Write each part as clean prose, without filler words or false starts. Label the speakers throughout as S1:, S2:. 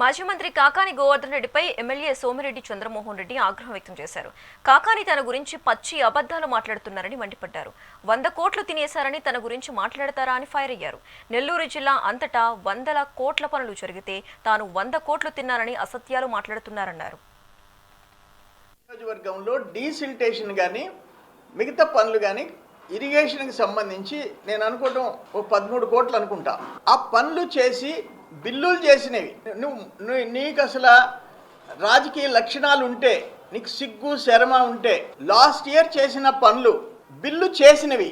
S1: మాజీ మంత్రి కాకాని గోవర్ధన్ రెడ్డిపై ఎమ్మెల్యే సోమిరెడ్డి చంద్రమోహన్ రెడ్డి ఆగ్రహం వ్యక్తం చేశారు. కాకాని తన గురించి పచ్చి అబద్ధాలు మాట్లాడుతున్నారని మండిపడ్డారు. 100 కోట్లు తినేశారని తన గురించి మాట్లాడతారా అని ఫైర్ అయ్యారు. నెల్లూరు జిల్లా అంతటా వందల కోట్ల పనులు జరిగితే తాను 100 కోట్లు తిన్నారని అసత్యాలు మాట్లాడుతున్నారన్నారు.
S2: నియోజకవర్గంలో డీసిల్టేషన్ కానీ మిగతా పనులు కానీ ఇరిగేషన్కి సంబంధించి నేను అనుకోవడం ఓ 13 కోట్లు అనుకుంటా. ఆ పనులు చేసి బిల్లులు చేసినవి నీకు అసలు రాజకీయ లక్షణాలు ఉంటే, నీకు సిగ్గు శరమ ఉంటే, లాస్ట్ ఇయర్ చేసిన పనులు బిల్లు చేసినవి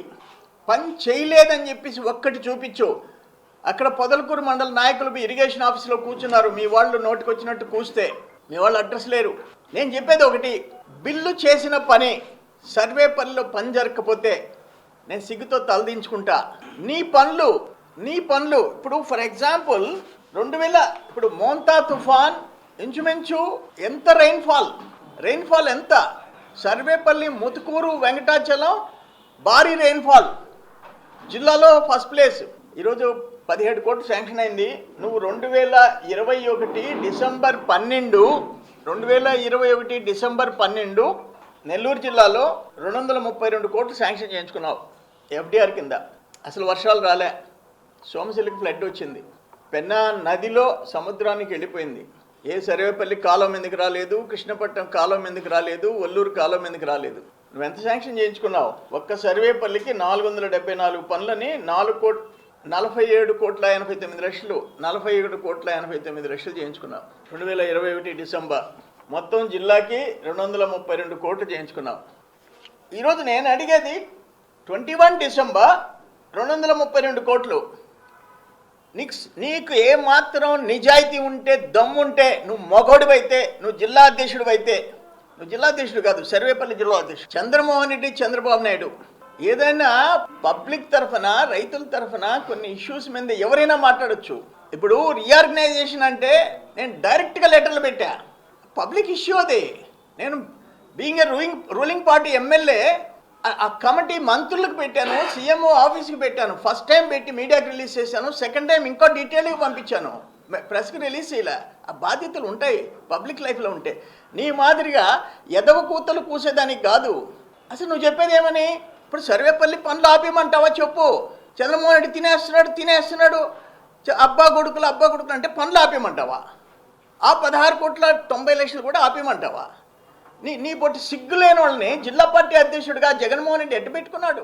S2: పని చేయలేదని చెప్పేసి ఒక్కటి చూపించు. అక్కడ పొదలకూరు మండల నాయకులు ఇరిగేషన్ ఆఫీసులో కూర్చున్నారు. మీ వాళ్ళు నోటికొచ్చినట్టు కూస్తే మీ వాళ్ళు అడ్రస్ లేరు. నేను చెప్పేది ఒకటి, బిల్లు చేసిన పని సర్వే పనిలో పని జరగకపోతే నేను సిగ్గుతో తలదించుకుంటా. నీ పనులు ఇప్పుడు ఫర్ ఎగ్జాంపుల్ 2000 ఇప్పుడు మోంతా తుఫాన్ ఇంచుమించు ఎంత రెయిన్ఫాల్ ఎంత, సర్వేపల్లి, ముతుకూరు, వెంకటాచలం భారీ రెయిన్ఫాల్, జిల్లాలో ఫస్ట్ ప్లేస్. ఈరోజు 17 కోట్లు శాంక్షన్ అయింది. నువ్వు 2021 డిసెంబర్ 12 నెల్లూరు జిల్లాలో 232 కోట్లు శాంక్షన్ చేయించుకున్నావు ఎఫ్డిఆర్ కింద. అసలు వర్షాలు రాలే, సోమశిలకి ఫ్లడ్ వచ్చింది, పెన్నా నదిలో సముద్రానికి వెళ్ళిపోయింది. ఏ సర్వేపల్లి కాలం ఎందుకు రాలేదు, కృష్ణపట్నం కాలం ఎందుకు రాలేదు, ఒల్లూరు కాలం ఎందుకు రాలేదు. నువ్వు ఎంత శాంక్షన్ చేయించుకున్నావు? ఒక్క సర్వేపల్లికి 474 పనులని 47 కోట్ల 89 లక్షలు 47 కోట్ల 89 లక్షలు చేయించుకున్నావు 2021 డిసెంబర్. మొత్తం జిల్లాకి 232 కోట్లు చేయించుకున్నావు. ఈరోజు నేను అడిగేది 21 డిసెంబర్ 232 కోట్లు. నీకు ఏమాత్రం నిజాయితీ ఉంటే, దమ్ముంటే, నువ్వు మొగోడివైతే, నువ్వు జిల్లా అధ్యక్షుడు కాదు, సర్వేపల్లి జిల్లా అధ్యక్షుడు చంద్రమోహన్ రెడ్డి, చంద్రబాబు నాయుడు ఏదైనా పబ్లిక్ తరఫున, రైతుల తరఫున కొన్ని ఇష్యూస్ మీద ఎవరైనా మాట్లాడచ్చు. ఇప్పుడు రీఆర్గనైజేషన్ అంటే నేను డైరెక్ట్గా లెటర్లు పెట్టా, పబ్లిక్ ఇష్యూ అది. నేను being a ruling party MLA ఆ కమిటీ మంత్రులకు పెట్టాను, సీఎంఓ ఆఫీస్కి పెట్టాను. ఫస్ట్ టైం పెట్టి మీడియాకి రిలీజ్ చేశాను, సెకండ్ టైం ఇంకో డీటెయిల్గా పంపించాను, ప్రెస్కి రిలీజ్ చేయలే. ఆ బాధ్యతలు ఉంటాయి పబ్లిక్ లైఫ్లో ఉంటే. నీ మాదిరిగా ఎదవ కూతలు కూసేదానికి కాదు. అసలు నువ్వు చెప్పేది ఏమని? ఇప్పుడు సర్వేపల్లి పనులు ఆపేయమంటావా చెప్పు. చంద్రమోహన్ రెడ్డి తినేస్తున్నాడు అబ్బా కొడుకులు అంటే పనులు ఆపేయమంటావా? ఆ 16 కోట్ల 90 లక్షలు కూడా ఆపేయమంటావా? నీ పొట్టి సిగ్గులేని వాళ్ళని జిల్లా పార్టీ అధ్యక్షుడిగా జగన్మోహన్ రెడ్డి ఎట్టు పెట్టుకున్నాడు.